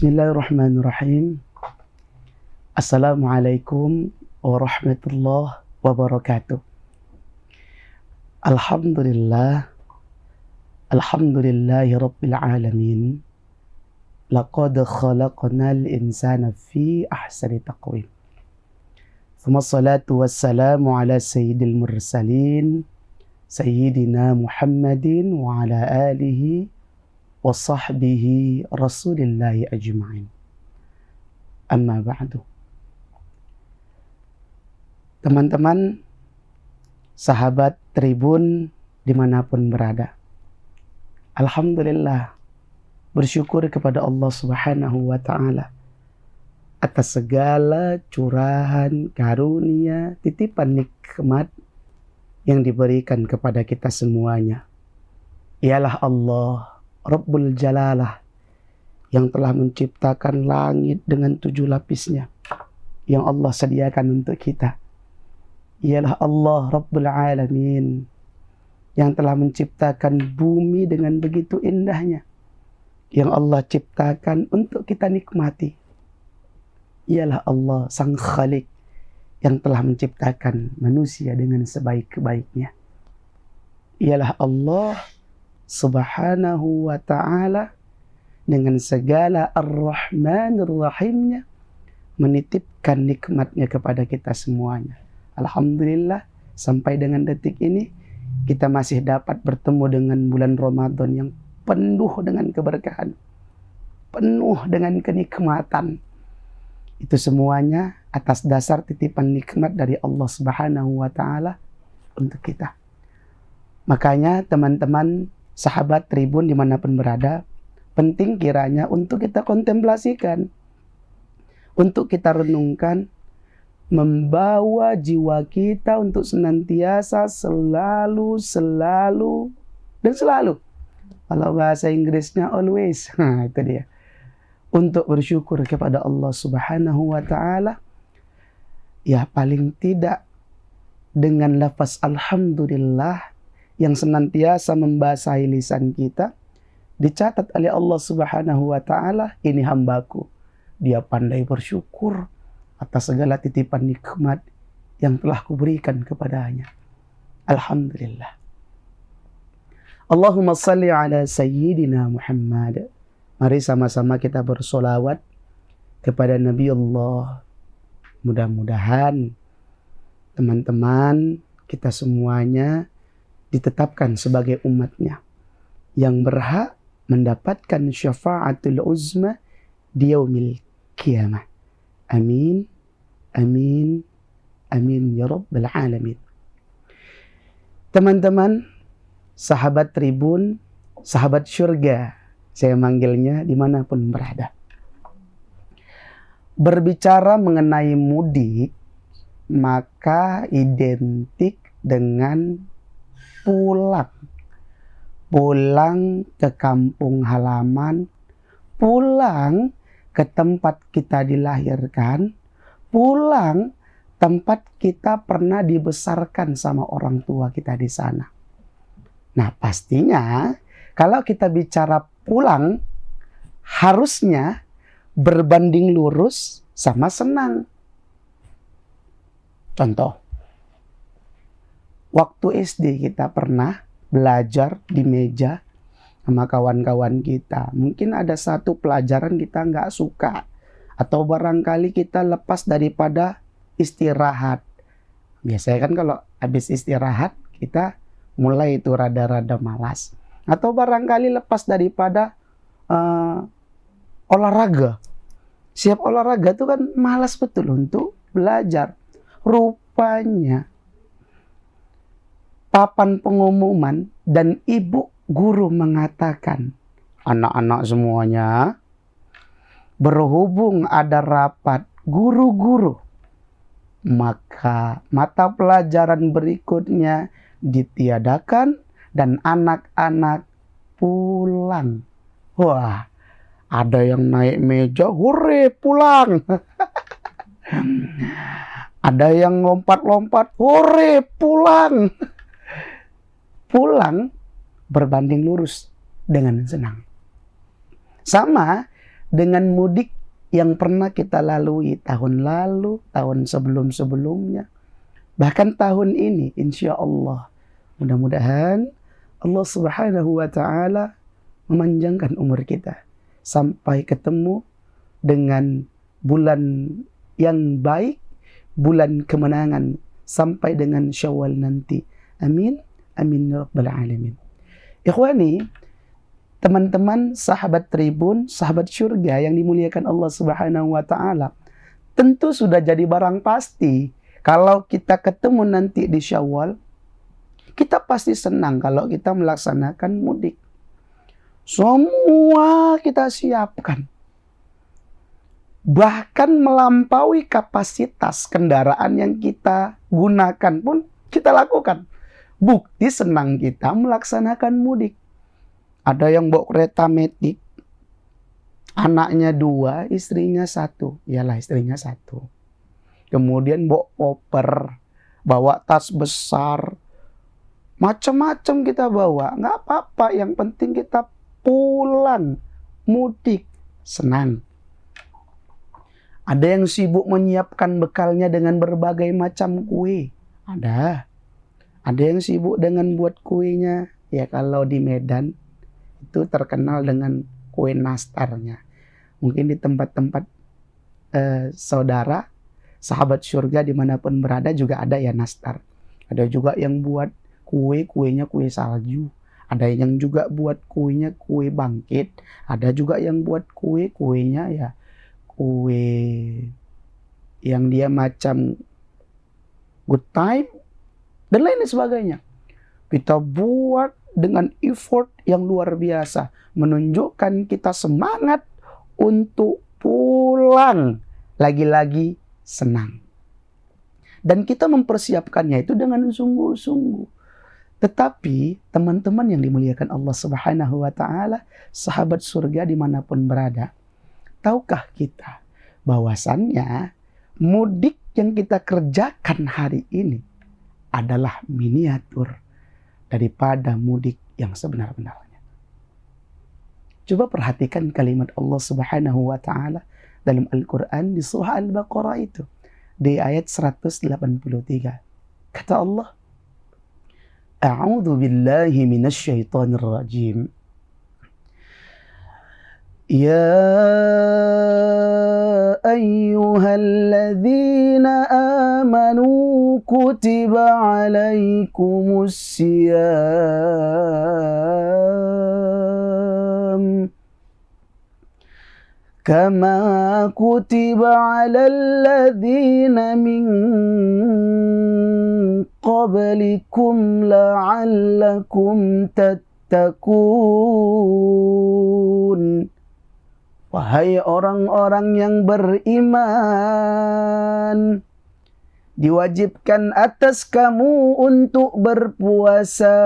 Bismillahirrahmanirrahim. Assalamualaikum warahmatullahi wabarakatuh. Alhamdulillahi rabbil alamin. Laqad khalaqnal insana fi ahsani taqwim. Tsumma salatu wassalamu ala sayyidil mursalin sayyidina Muhammadin wa ala alihi wa sahbihi rasulillahi ajma'in. Amma ba'du. Teman-teman, sahabat Tribun dimanapun berada, alhamdulillah, bersyukur kepada Allah Subhanahu wa ta'ala atas segala curahan, karunia, titipan nikmat yang diberikan kepada kita semuanya. Ialah Allah Rabbul Jalalah yang telah menciptakan langit dengan 7 lapisnya yang Allah sediakan untuk kita. Ialah Allah Rabbul Alamin yang telah menciptakan bumi dengan begitu indahnya yang Allah ciptakan untuk kita nikmati. Ialah Allah Sang Khalik yang telah menciptakan manusia dengan sebaik-baiknya. Ialah Allah Subhanahu wa ta'ala dengan segala ar-Rahmanir Rahimnya menitipkan nikmatnya kepada kita semuanya. Alhamdulillah, sampai dengan detik ini kita masih dapat bertemu dengan bulan Ramadan yang penuh dengan keberkahan, penuh dengan kenikmatan. Itu semuanya atas dasar titipan nikmat dari Allah Subhanahu wa ta'ala untuk kita. Makanya teman-teman sahabat Tribun dimanapun berada, penting kiranya untuk kita kontemplasikan, untuk kita renungkan, membawa jiwa kita untuk senantiasa selalu dan selalu. Kalau bahasa Inggrisnya always, itu dia. Untuk bersyukur kepada Allah Subhanahu wa ta'ala, ya paling tidak dengan lafaz alhamdulillah yang senantiasa membasahi lisan kita, dicatat oleh Allah Subhanahu wa ta'ala, ini hambaku, dia pandai bersyukur atas segala titipan nikmat yang telah kuberikan kepadanya. Alhamdulillah. Allahumma salli ala sayyidina Muhammad. Mari sama-sama kita bersolawat kepada Nabi Allah. Mudah-mudahan teman-teman kita semuanya ditetapkan sebagai umatnya yang berhak mendapatkan syafaatul uzma di yaumil qiyamah. Amin, amin, amin ya rabbal alamin. Teman-teman, sahabat Tribun, sahabat syurga, saya manggilnya dimanapun berada. Berbicara mengenai mudik, maka identik dengan pulang ke kampung halaman, pulang ke tempat kita dilahirkan, pulang tempat kita pernah dibesarkan sama orang tua kita di sana. Nah, pastinya kalau kita bicara pulang, harusnya berbanding lurus sama senang. Contoh, waktu SD kita pernah belajar di meja sama kawan-kawan kita. Mungkin ada satu pelajaran kita nggak suka. Atau barangkali kita lepas daripada istirahat. Biasanya kan kalau habis istirahat kita mulai itu rada-rada malas. Atau barangkali lepas daripada olahraga. Siap olahraga itu kan malas betul untuk belajar. Rupanya papan pengumuman dan ibu guru mengatakan, anak-anak semuanya, berhubung ada rapat guru-guru, maka mata pelajaran berikutnya ditiadakan dan anak-anak pulang. Wah, ada yang naik meja, hore pulang. Ada yang lompat-lompat, hore pulang. Pulang berbanding lurus dengan senang. Sama dengan mudik yang pernah kita lalui tahun lalu, tahun sebelum-sebelumnya, bahkan tahun ini, insya Allah. Mudah-mudahan Allah Subhanahu wa Ta'ala memanjangkan umur kita sampai ketemu dengan bulan yang baik, bulan kemenangan, sampai dengan Syawal nanti. Amin, amin ya rabbal alamin. Ikhwani, teman-teman, sahabat Tribun, sahabat surga yang dimuliakan Allah Subhanahu wa Ta'ala, tentu sudah jadi barang pasti kalau kita ketemu nanti di Syawal, kita pasti senang kalau kita melaksanakan mudik. Semua kita siapkan. Bahkan melampaui kapasitas kendaraan yang kita gunakan pun kita lakukan. Bukti senang kita melaksanakan mudik. Ada yang bawa kereta metik, anaknya 2, istrinya 1. Iyalah, istrinya 1. Kemudian bawa koper, bawa tas besar, macam-macam kita bawa. Nggak apa-apa, yang penting kita pulang mudik senang. Ada yang sibuk menyiapkan bekalnya dengan berbagai macam kue. Ada yang sibuk dengan buat kuenya. Ya kalau di Medan itu terkenal dengan kue nastarnya. Mungkin di tempat-tempat saudara, sahabat surga dimanapun berada juga ada ya nastar. Ada juga yang buat kuenya kue salju. Ada yang juga buat kuenya kue bangkit. Ada juga yang buat kuenya ya kue yang dia macam good time dan lain sebagainya. Kita buat dengan effort yang luar biasa, menunjukkan kita semangat untuk pulang, lagi-lagi senang. Dan kita mempersiapkannya itu dengan sungguh-sungguh. Tetapi teman-teman yang dimuliakan Allah Subhanahu wa Ta'ala, sahabat surga dimanapun berada, tahukah kita bahwasannya mudik yang kita kerjakan hari ini adalah miniatur daripada mudik yang sebenar-benarnya. Coba perhatikan kalimat Allah Subhanahu wa Ta'ala dalam Al-Quran di surah Al-Baqarah itu, di ayat 183. Kata Allah, A'udzu billahi minasy syaithanir rajim. Ya ayyuhalladzina amanu kutiba alaikumus siyam kama kutiba alal ladzina min qablikum la'allakum tattaqun. Wahai orang-orang yang beriman, diwajibkan atas kamu untuk berpuasa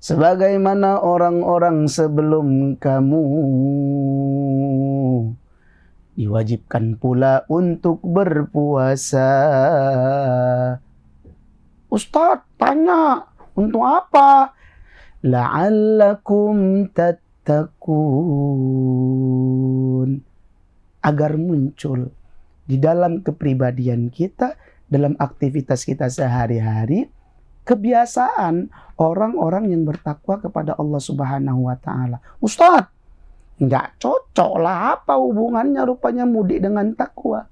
sebagaimana orang-orang sebelum kamu. Diwajibkan pula untuk berpuasa. Ustadz tanya, untuk apa? La'allakum tattaqun. Agar muncul di dalam kepribadian kita, dalam aktivitas kita sehari-hari, kebiasaan orang-orang yang bertakwa kepada Allah Subhanahu wa Ta'ala. Ustadz, nggak cocok lah, apa hubungannya rupanya mudik dengan takwa?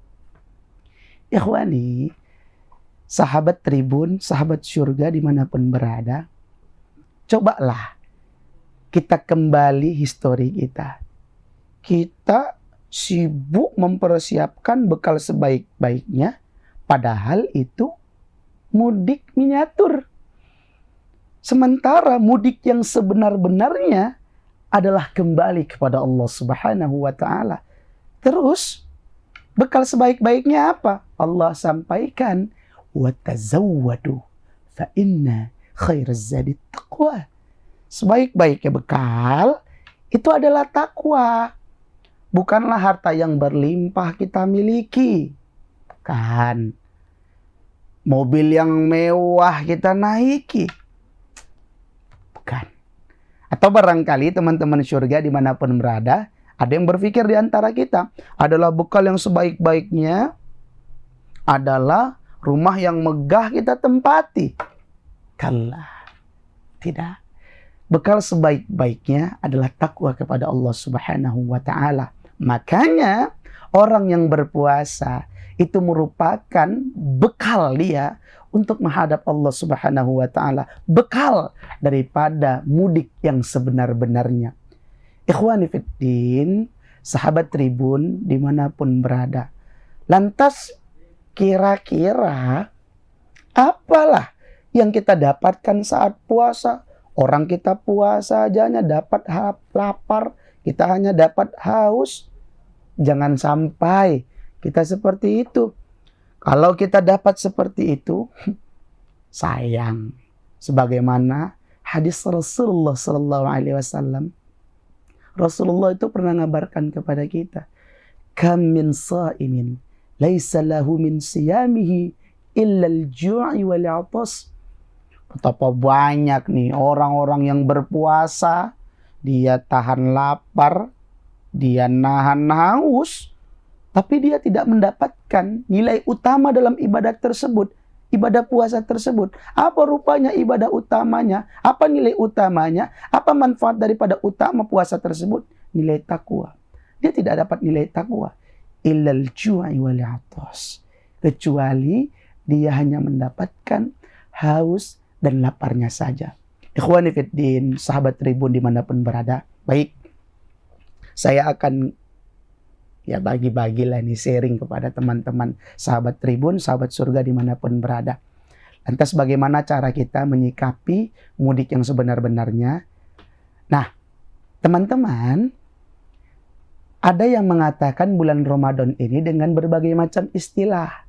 Ikhwani, sahabat Tribun, sahabat surga dimanapun berada, cobalah kita kembali histori kita. Kita sibuk mempersiapkan bekal sebaik-baiknya, padahal itu mudik miniatur. Sementara mudik yang sebenar-benarnya adalah kembali kepada Allah Subhanahu wa Ta'ala. Terus bekal sebaik-baiknya apa? Allah sampaikan, wa tazawwadu fa inna khairaz zadi taqwa. Sebaik-baiknya bekal itu adalah takwa. Bukanlah harta yang berlimpah kita miliki. Bukan. Mobil yang mewah kita naiki. Bukan. Atau barangkali teman-teman surga dimanapun berada, ada yang berpikir di antara kita adalah bekal yang sebaik-baiknya adalah rumah yang megah kita tempati. Kalla, tidak. Bekal sebaik-baiknya adalah takwa kepada Allah Subhanahu wa Ta'ala. Makanya orang yang berpuasa itu merupakan bekal dia untuk menghadap Allah Subhanahu wa Ta'ala. Bekal daripada mudik yang sebenar-benarnya. Ikhwani fiddin, sahabat Tribun dimanapun berada. Lantas kira-kira apalah yang kita dapatkan saat puasa? Orang kita puasa aja hanya dapat lapar, kita hanya dapat haus. Jangan sampai kita seperti itu. Kalau kita dapat seperti itu, sayang. Sebagaimana hadis Rasulullah Sallallahu Alaihi Wasallam, Rasulullah itu pernah ngabarkan kepada kita, kam min sa'imin, laisa lahu min siyamihi illa al-ju'i wal-'atas. Betapa banyak nih orang-orang yang berpuasa, dia tahan lapar, dia nahan haus, tapi dia tidak mendapatkan nilai utama dalam ibadah tersebut, ibadah puasa tersebut. Apa rupanya ibadah utamanya? Apa nilai utamanya? Apa manfaat daripada utama puasa tersebut? Nilai takwa. Dia tidak dapat nilai takwa. Illal ju'i wal 'atas. Kecuali dia hanya mendapatkan haus dan laparnya saja. Ikhwani fiddin, sahabat Tribun dimanapun berada. Baik, saya akan bagi-bagilah ini sharing kepada teman-teman sahabat Tribun, sahabat surga dimanapun berada. Lantas bagaimana cara kita menyikapi mudik yang sebenar-benarnya? Nah, teman-teman, ada yang mengatakan bulan Ramadan ini dengan berbagai macam istilah.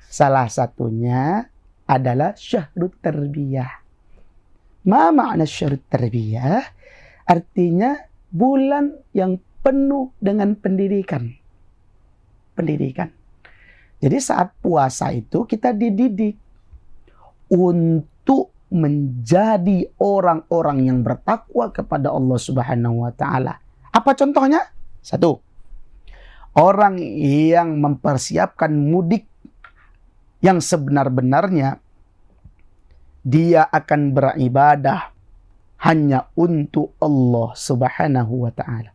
Salah satunya adalah syahrut tarbiyah. Ma makna syahrut tarbiyah? Artinya bulan yang penuh dengan pendidikan. Pendidikan. Jadi saat puasa itu kita dididik untuk menjadi orang-orang yang bertakwa kepada Allah Subhanahu wa Ta'ala. Apa contohnya? 1. Orang yang mempersiapkan mudik yang sebenar-benarnya, dia akan beribadah hanya untuk Allah Subhanahu wa Ta'ala.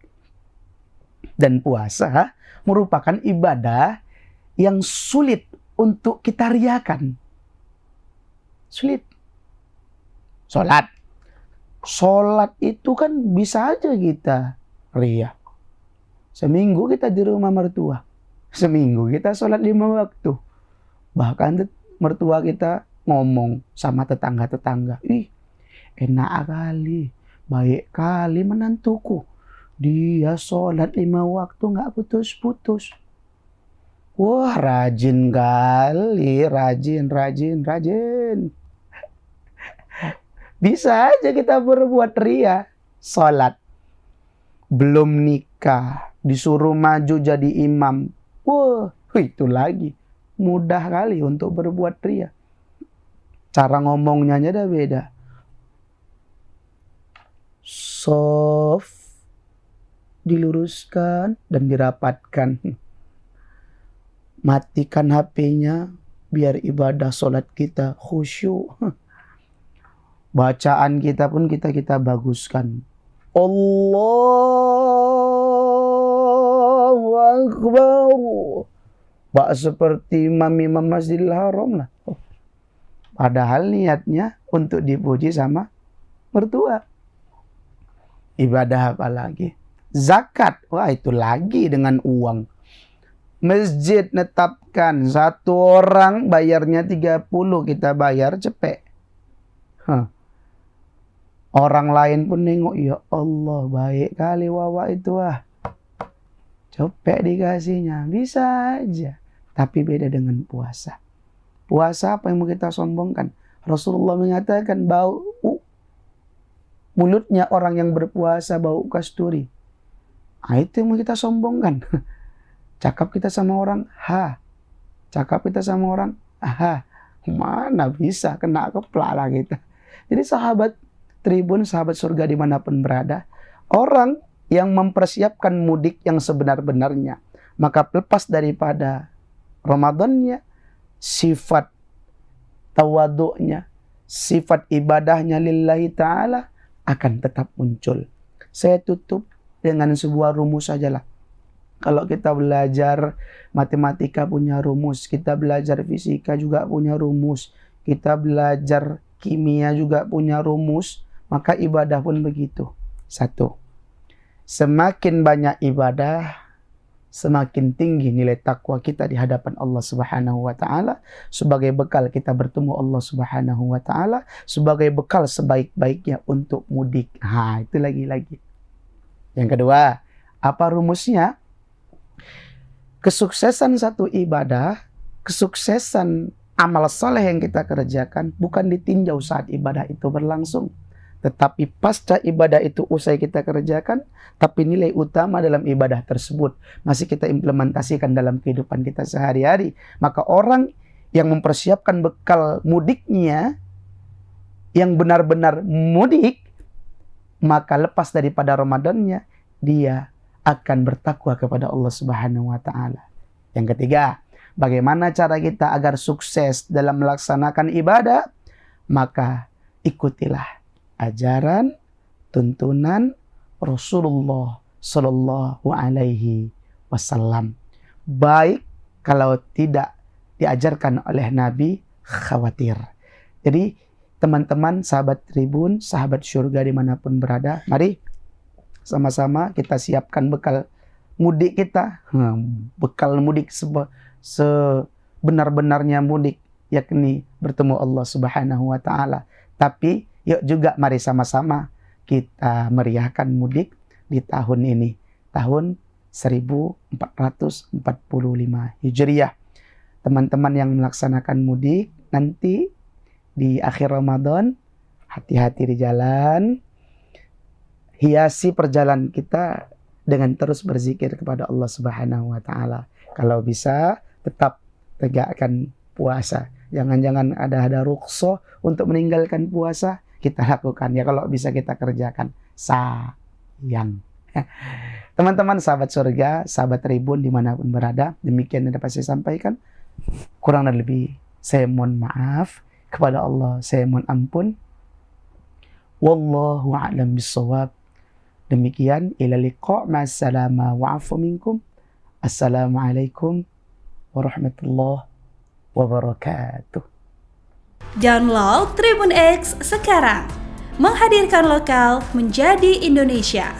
Dan puasa merupakan ibadah yang sulit untuk kita riakan. Sulit. Sholat itu kan bisa aja kita ria. Seminggu kita di rumah mertua. Seminggu kita sholat 5 waktu. Bahkan mertua kita ngomong sama tetangga-tetangga, ih enak kali, baik kali menantuku. Dia sholat 5 waktu gak putus-putus. Wah rajin kali, rajin. Bisa aja kita berbuat ria. Sholat, belum nikah, disuruh maju jadi imam. Wah itu lagi. Mudah kali untuk berbuat ria. Cara ngomongnya aja udah beda. Soft, diluruskan dan dirapatkan. Matikan HP-nya biar ibadah sholat kita khusyuk. Bacaan kita pun kita baguskan. Allahu Akbar. Bak seperti imam Masjidil Haram lah. Padahal niatnya untuk dipuji sama mertua. Ibadah apa lagi? Zakat. Wah itu lagi dengan uang. Masjid netapkan 1 orang bayarnya 30, kita bayar cepet. Orang lain pun nengok, ya Allah baik kali wawa itu wah. Cepet dikasihnya, bisa aja. Tapi beda dengan puasa. Puasa apa yang mau kita sombongkan? Rasulullah mengatakan bau mulutnya orang yang berpuasa bau kasturi. Itu yang mau kita sombongkan. Cakap kita sama orang, cakap kita sama orang, mana bisa kena keplak lah kita. Jadi sahabat Tribun, sahabat surga dimanapun berada, orang yang mempersiapkan mudik yang sebenar-benarnya, maka lepas daripada Ramadannya, sifat tawaduknya, sifat ibadahnya lillahi ta'ala akan tetap muncul. Saya tutup dengan sebuah rumus sajalah. Kalau kita belajar matematika punya rumus, kita belajar fisika juga punya rumus, kita belajar kimia juga punya rumus, maka ibadah pun begitu. Satu, semakin banyak ibadah, semakin tinggi nilai takwa kita di hadapan Allah Subhanahu wa taala, sebagai bekal kita bertemu Allah Subhanahu wa taala, sebagai bekal sebaik-baiknya untuk mudik. Itu lagi-lagi. Yang kedua, apa rumusnya? Kesuksesan satu ibadah, kesuksesan amal soleh yang kita kerjakan bukan ditinjau saat ibadah itu berlangsung, tetapi pasca ibadah itu usai kita kerjakan, tapi nilai utama dalam ibadah tersebut masih kita implementasikan dalam kehidupan kita sehari-hari. Maka orang yang mempersiapkan bekal mudiknya, yang benar-benar mudik, maka lepas daripada Ramadannya, dia akan bertakwa kepada Allah Subhanahu wa taala. Yang ketiga, bagaimana cara kita agar sukses dalam melaksanakan ibadah? Maka ikutilah ajaran, tuntunan Rasulullah Sallallahu Alaihi Wasallam. Baik kalau tidak diajarkan oleh Nabi, khawatir. Jadi teman-teman, sahabat Tribun, sahabat surga dimanapun berada, mari sama-sama kita siapkan bekal mudik kita. Bekal mudik sebenar-benarnya mudik, yakni bertemu Allah Subhanahu wa taala. Tapi yuk juga mari sama-sama kita meriahkan mudik di tahun ini, tahun 1445 Hijriah. Teman-teman yang melaksanakan mudik nanti di akhir Ramadan, hati-hati di jalan. Hiasi perjalanan kita dengan terus berzikir kepada Allah Subhanahu wa taala. Kalau bisa tetap tegakkan puasa. Jangan-jangan ada rukhsah untuk meninggalkan puasa, kita lakukan ya, kalau bisa kita kerjakan. Sayang. Teman-teman sahabat surga, sahabat Tribun dimanapun berada, demikian yang dapat saya sampaikan. Kurang dan lebih saya mohon maaf, kepada Allah saya mohon ampun. Wallahu a'lam bishawab. Demikian, ila liqa' ma'assalama wa'afu minkum. Assalamualaikum warahmatullahi wabarakatuh. Download Tribun X sekarang. Menghadirkan lokal menjadi Indonesia.